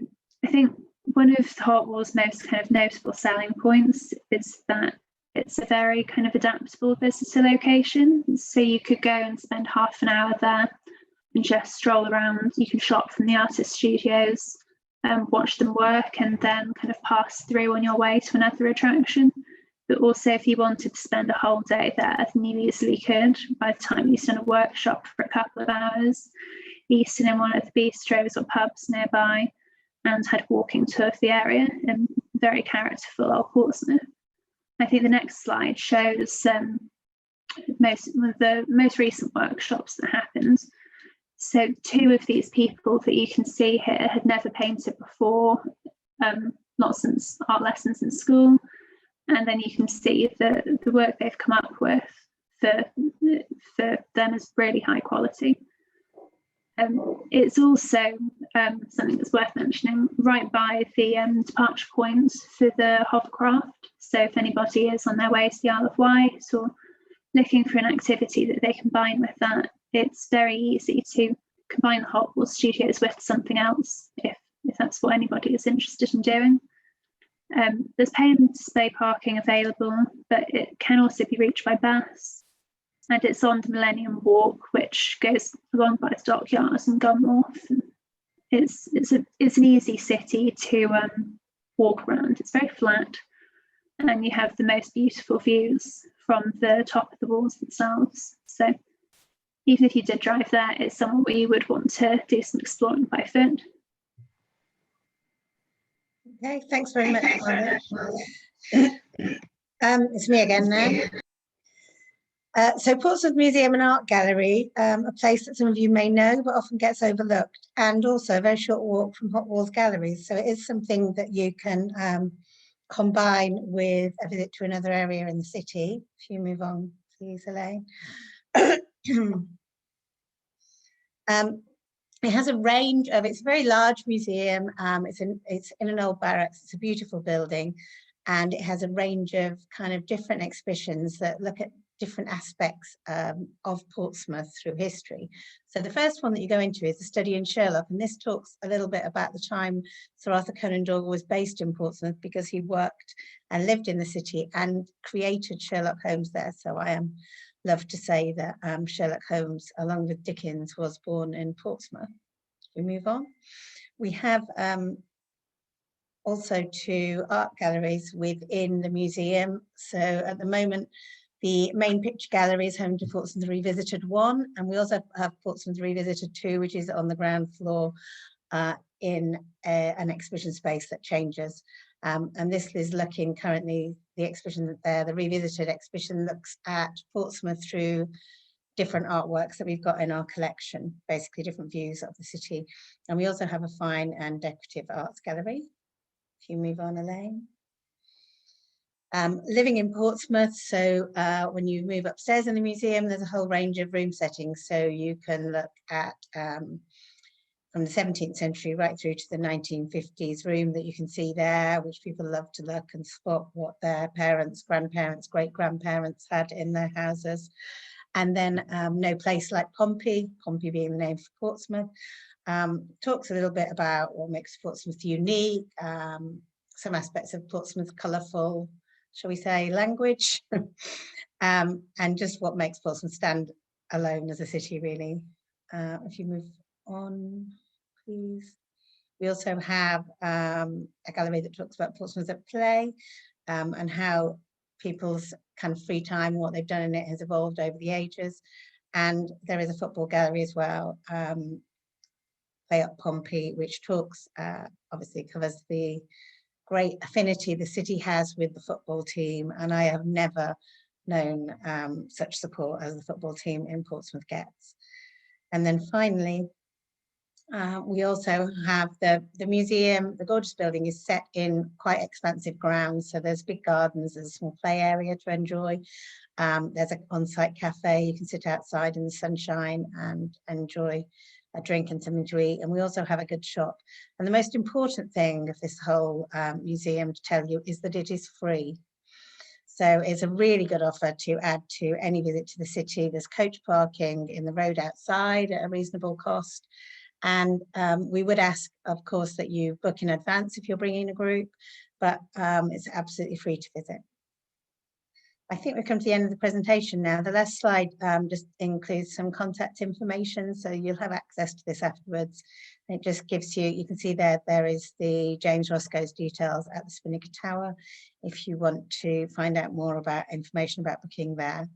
think one of the Hot Wall's most kind of notable selling points is that it's a very kind of adaptable visitor location. So you could go and spend half an hour there and just stroll around. You can shop from the artist studios, watch them work, and then kind of pass through on your way to another attraction. But also, if you wanted to spend a whole day there, then you easily could. By the time you've done a workshop for a couple of hours, eaten in one of the bistros or pubs nearby, and had a walking tour of the area in very characterful old Portsmouth. I think the next slide shows the most recent workshops that happened. So 2 of these people that you can see here had never painted before, not since art lessons in school. And then you can see the work they've come up with for them is really high quality. It's also something that's worth mentioning, right by the departure point for the hovercraft. So if anybody is on their way to the Isle of Wight or looking for an activity that they combine with that, it's very easy to combine the Hot Wall Studios with something else if that's what anybody is interested in doing. There's pay and display parking available, but it can also be reached by bus. And it's on the Millennium Walk, which goes along by the dockyards and Gun Wharf. It's an easy city to walk around. It's very flat, and you have the most beautiful views from the top of the walls themselves. So even if you did drive there, it's somewhere where you would want to do some exploring by foot. Okay, thanks very much, Margaret. It's me again now. So Portsmouth Museum and Art Gallery, a place that some of you may know but often gets overlooked, and also a very short walk from Hot Walls Galleries. So it is something that you can combine with a visit to another area in the city. If you move on, please, Elaine. It has a range of, it's a very large museum. It's in an old barracks. It's a beautiful building, and it has a range of kind of different exhibitions that look at different aspects of Portsmouth through history. So the first one that you go into is the study in Sherlock, and this talks a little bit about the time Sir Arthur Conan Doyle was based in Portsmouth, because he worked and lived in the city and created Sherlock Holmes there. So I love to say that Sherlock Holmes, along with Dickens, was born in Portsmouth. We move on. We have also 2 art galleries within the museum. So at the moment, the main picture gallery is home to Portsmouth Revisited 1, and we also have Portsmouth Revisited 2, which is on the ground floor in an exhibition space that changes. And this is looking currently, the exhibition there, the Revisited exhibition, looks at Portsmouth through different artworks that we've got in our collection, basically different views of the city. And we also have a fine and decorative arts gallery. If you move on, Elaine. Living in Portsmouth, so when you move upstairs in the museum, there's a whole range of room settings. So you can look at from the 17th century right through to the 1950s room that you can see there, which people love to look and spot what their parents, grandparents, great-grandparents had in their houses. And then No Place Like Pompey, Pompey being the name for Portsmouth, talks a little bit about what makes Portsmouth unique, some aspects of Portsmouth colourful, shall we say, language, and just what makes Portsmouth stand alone as a city, really. If you move on, please. We also have a gallery that talks about Portsmouth at play, and how people's kind of free time, what they've done in it, has evolved over the ages. And there is a football gallery as well, Play Up Pompey, which talks, obviously covers the great affinity the city has with the football team, and I have never known such support as the football team in Portsmouth gets. And then finally, we also have the museum. The gorgeous building is set in quite expansive grounds, so there's big gardens, there's a small play area to enjoy. There's an on-site cafe, you can sit outside in the sunshine and enjoy a drink and something to eat. And we also have a good shop. And the most important thing of this whole museum to tell you is that it is free. So it's a really good offer to add to any visit to the city. There's coach parking in the road outside at a reasonable cost. And we would ask, of course, that you book in advance if you're bringing a group, but it's absolutely free to visit. I think we've come to the end of the presentation now. The last slide just includes some contact information, so you'll have access to this afterwards. And it just gives you, you can see there is the James Roscoe's details at the Spinnaker Tower, if you want to find out more about information about booking there.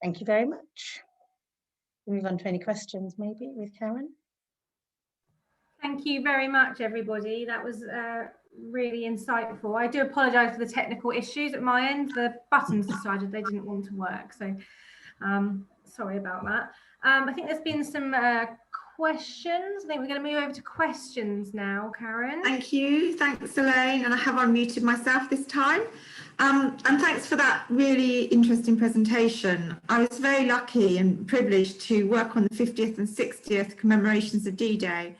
Thank you very much. We'll move on to any questions maybe with Karen. Thank you very much, everybody. That was really insightful. I do apologise for the technical issues at my end. The buttons decided they didn't want to work, so sorry about that. I think there's been some questions. I think we're going to move over to questions now, Karen. Thank you. Thanks, Elaine. And I have unmuted myself this time. And thanks for that really interesting presentation. I was very lucky and privileged to work on the 50th and 60th commemorations of D-Day.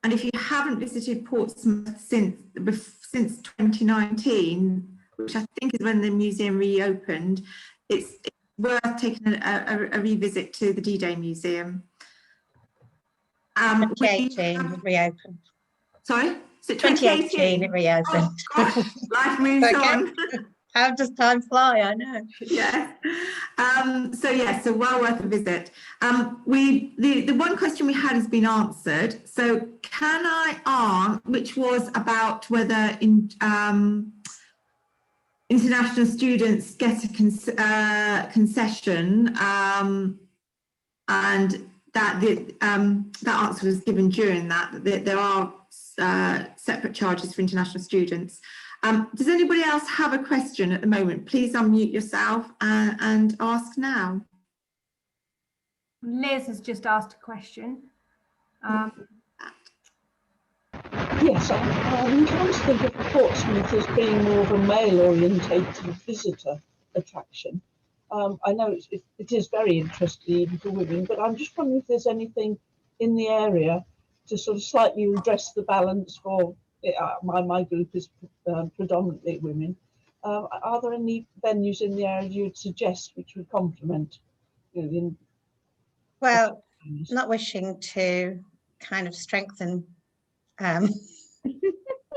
And if you haven't visited Portsmouth since 2019, which I think is when the museum reopened, it's worth taking a revisit to the D-Day Museum. 2018 it reopened. Sorry? Is it 2018 it reopened. Oh, gosh, life moves on. How does time fly? I know. Yeah. So well worth a visit. The one question we had has been answered. So can I ask, which was about whether international students get a concession, and that answer was given during that there are separate charges for international students. Does anybody else have a question at the moment? Please unmute yourself and ask now. Liz has just asked a question. Yes, I'm trying to think of Portsmouth as being more of a male-orientated visitor attraction. I know it is very interesting even for women, but I'm just wondering if there's anything in the area to sort of slightly redress the balance for my group is predominantly women. Are there any venues in the area you would suggest which would complement? Well, not wishing to kind of strengthen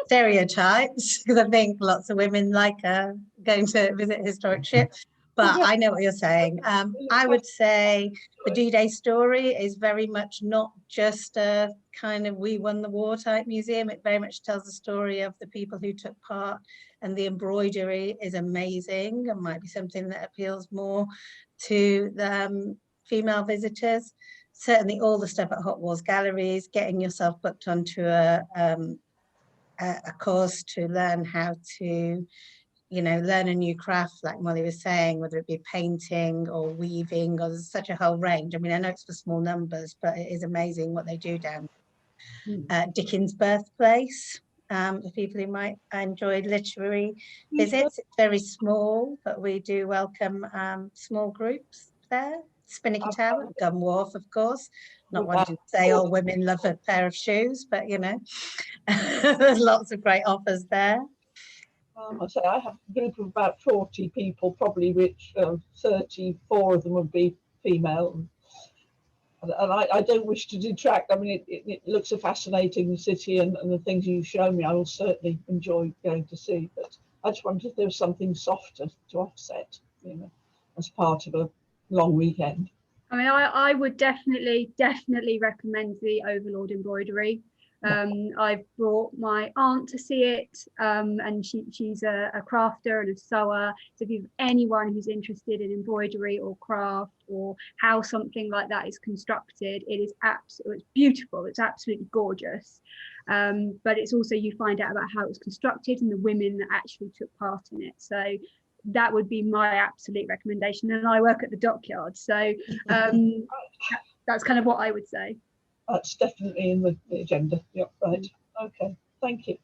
stereotypes, because I think lots of women like going to visit historic ships, but I know what you're saying. I would say the D-Day story is very much not just a kind of we won the war type museum. It very much tells the story of the people who took part, and the embroidery is amazing and might be something that appeals more to the female visitors. Certainly all the stuff at Hot Wars Galleries, getting yourself booked onto a course to learn how to, learn a new craft, like Molly was saying, whether it be painting or weaving, or there's such a whole range. I mean, I know it's for small numbers, but it is amazing what they do down Dickens' birthplace. For people who might enjoy literary visits, it's very small, but we do welcome small groups there. Spinnaker Tower, Gun Wharf, of course. Not wanting to say all women love a pair of shoes, but there's lots of great offers there. I say I have a group of about 40 people, probably which 34 of them would be female. And I don't wish to detract. I mean, it looks a fascinating city, and the things you show me, I will certainly enjoy going to see. But I just wondered if there was something softer to offset, as part of a long weekend. I mean, I would definitely recommend the Overlord embroidery. I've brought my aunt to see it, and she's a crafter and a sewer. So if you've anyone who's interested in embroidery or craft or how something like that is constructed, it's beautiful. It's absolutely gorgeous. But it's also, you find out about how it was constructed and the women that actually took part in it. So that would be my absolute recommendation. And I work at the dockyard, so that's kind of what I would say. That's definitely in the agenda. Yep, right. Okay, thank you.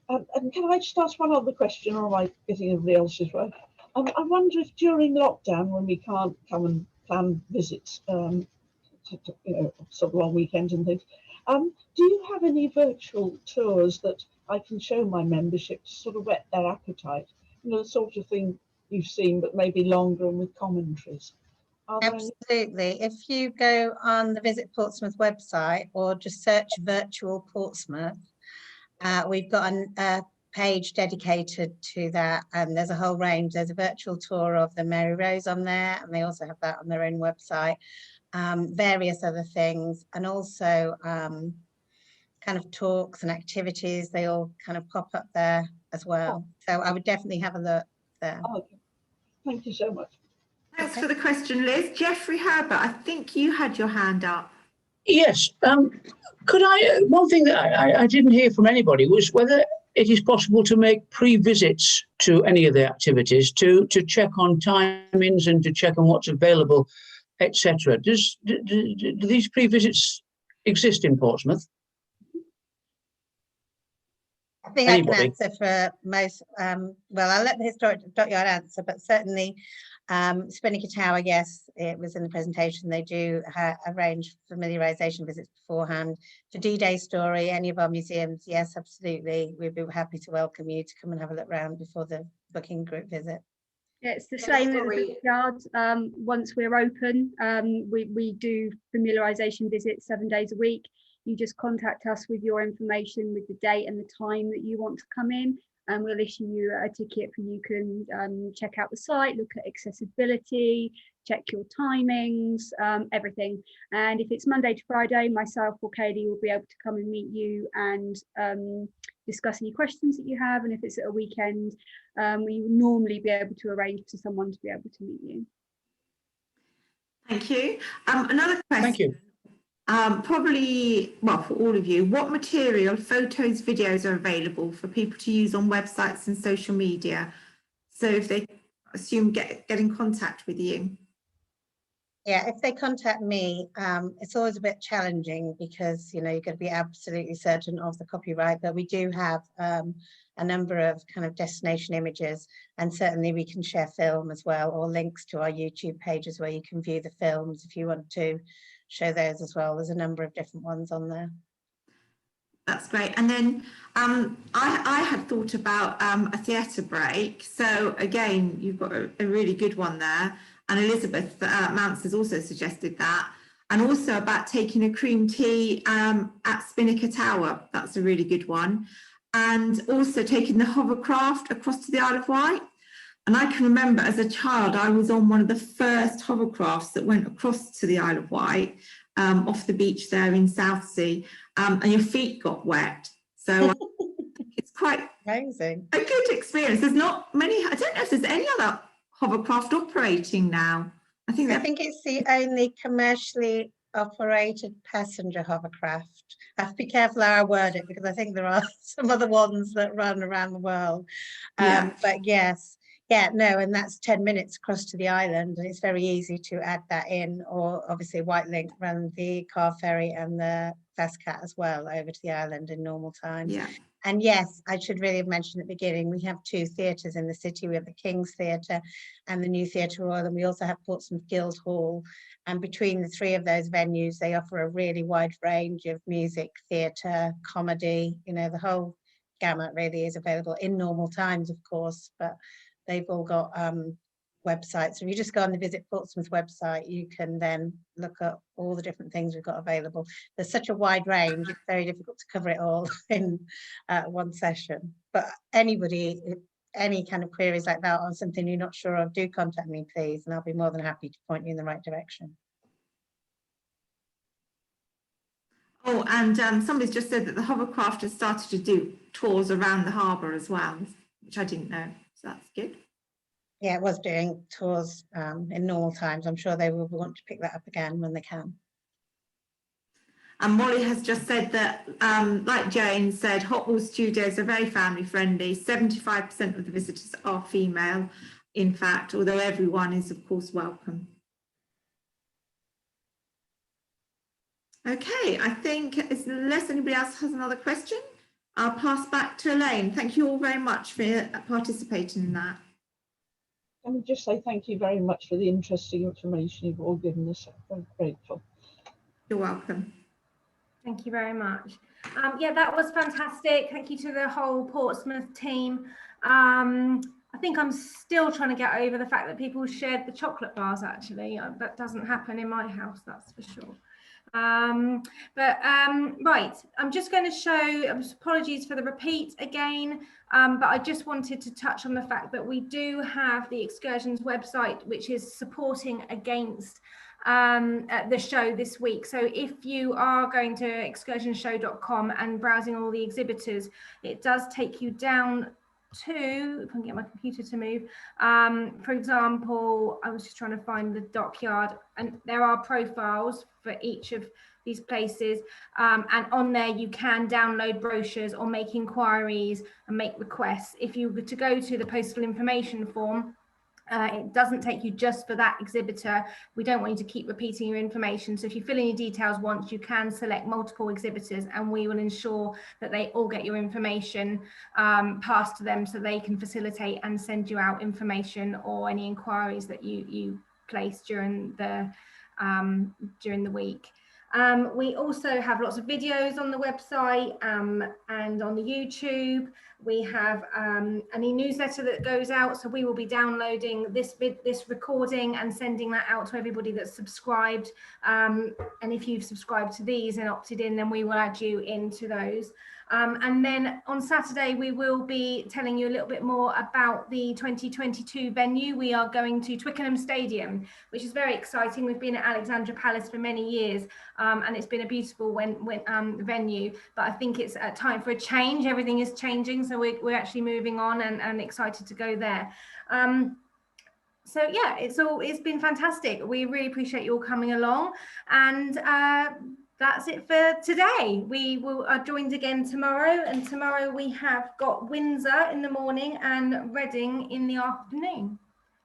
And can I just ask one other question, or am I getting everybody else's way? I wonder if during lockdown, when we can't come and plan visits, to, sort of long weekends and things, do you have any virtual tours that I can show my membership to sort of whet their appetite? The sort of thing you've seen, but maybe longer and with commentaries. Absolutely. If you go on the Visit Portsmouth website or just search Virtual Portsmouth, we've got a page dedicated to that, and there's a whole range. There's a virtual tour of the Mary Rose on there, and they also have that on their own website. Various other things, and also kind of talks and activities, they all kind of pop up there as well. So I would definitely have a look there. Okay. Thank you so much. Thanks for the question, Liz. Jeffrey Herbert, I think you had your hand up. Yes. Could I? One thing that I didn't hear from anybody was whether it is possible to make pre-visits to any of the activities to check on timings and to check on what's available, etc. Do these pre-visits exist in Portsmouth? I think I can answer for most. Well, I'll let the Historic Dockyard answer, but certainly Spinnaker Tower, yes, it was in the presentation. They do arrange familiarisation visits beforehand. For D-Day story, any of our museums, yes, absolutely. We'd be happy to welcome you to come and have a look around before the booking group visit. Yeah, it's the same at the Dockyard. Once we're open, we do familiarisation visits 7 days a week. You just contact us with your information, with the date and the time that you want to come in, and we'll issue you a ticket for you can check out the site, look at accessibility, check your timings, everything. And if it's Monday to Friday, myself or Kaylee will be able to come and meet you and discuss any questions that you have. And if it's at a weekend, we will normally be able to arrange for someone to be able to meet you. Thank you. Another question. Thank you. Probably, well, for all of you, what material, photos, videos are available for people to use on websites and social media? So if they assume get in contact with you. Yeah, if they contact me, it's always a bit challenging because, you're going to be absolutely certain of the copyright, but we do have a number of kind of destination images, and certainly we can share film as well, or links to our YouTube pages where you can view the films if you want to show those as well. There's a number of different ones on there. That's great. And then I had thought about a theatre break. So again, you've got a really good one there. And Elizabeth Mounts has also suggested that. And also about taking a cream tea at Spinnaker Tower. That's a really good one. And also taking the hovercraft across to the Isle of Wight. And I can remember as a child, I was on one of the first hovercrafts that went across to the Isle of Wight, off the beach there in Southsea, and your feet got wet. So it's quite amazing. A good experience. There's not many, I don't know if there's any other hovercraft operating now. I think it's the only commercially operated passenger hovercraft. I have to be careful how I word it, because I think there are some other ones that run around the world. But yes, yeah, no, and that's 10 minutes across to the island, and it's very easy to add that in. Or obviously White Link run the car ferry and the Fast Cat as well over to the island in normal times. Yeah. And yes, I should really have mentioned at the beginning, we have 2 theatres in the city. We have the King's Theatre and the New Theatre Royal, and we also have Portsmouth Guildhall. And between the 3 of those venues, they offer a really wide range of music, theatre, comedy, you know, the whole gamut really is available in normal times, of course, but they've all got websites. So if you just go on the Visit Portsmouth website, you can then look at all the different things we've got available. There's such a wide range, it's very difficult to cover it all in one session. But anybody, any kind of queries like that or something you're not sure of, do contact me, please, and I'll be more than happy to point you in the right direction. Oh, and somebody's just said that the hovercraft has started to do tours around the harbour as well, which I didn't know, so that's good. Yeah, it was doing tours in normal times. I'm sure they will want to pick that up again when they can. And Molly has just said that, like Jane said, Hot Wall Studios are very family friendly. 75% of the visitors are female, in fact, although everyone is, of course, welcome. Okay, I think unless anybody else has another question, I'll pass back to Elaine. Thank you all very much for participating in that. Let me just say thank you very much for the interesting information you've all given us. I'm very grateful. You're welcome. Thank you very much. Yeah, that was fantastic. Thank you to the whole Portsmouth team. I think I'm still trying to get over the fact that people shared the chocolate bars, actually. That doesn't happen in my house, that's for sure. Right, I'm just going to show, apologies for the repeat again, but I just wanted to touch on the fact that we do have the Excursions website, which is supporting against the show this week. So if you are going to excursionshow.com and browsing all the exhibitors, it does take you down to, if I can get my computer to move, for example, I was just trying to find the dockyard, and there are profiles for each of these places, and on there you can download brochures or make inquiries and make requests. If you were to go to the postal information form, it doesn't take you just for that exhibitor. We don't want you to keep repeating your information. So if you fill in your details once, you can select multiple exhibitors, and we will ensure that they all get your information passed to them so they can facilitate and send you out information or any inquiries that you place during the week. We also have lots of videos on the website and on the YouTube. We have an e-newsletter that goes out, so we will be downloading this recording and sending that out to everybody that's subscribed. And if you've subscribed to these and opted in, then we will add you into those. And then on Saturday, we will be telling you a little bit more about the 2022 venue. We are going to Twickenham Stadium, which is very exciting. We've been at Alexandra Palace for many years, and it's been a beautiful venue, but I think it's time for a change. Everything is changing, so we're actually moving on and excited to go there. So yeah, it's been fantastic. We really appreciate you all coming along, and that's it for today. We are joined again tomorrow, and tomorrow we have got Windsor in the morning and Reading in the afternoon.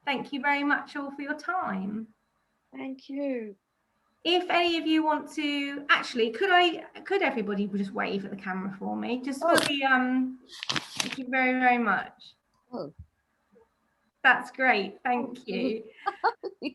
Thank you very much all for your time. Thank you. If any of you want to, actually, could everybody just wave at the camera for me? Just for the thank you very, very much. Oh. That's great. Thank you.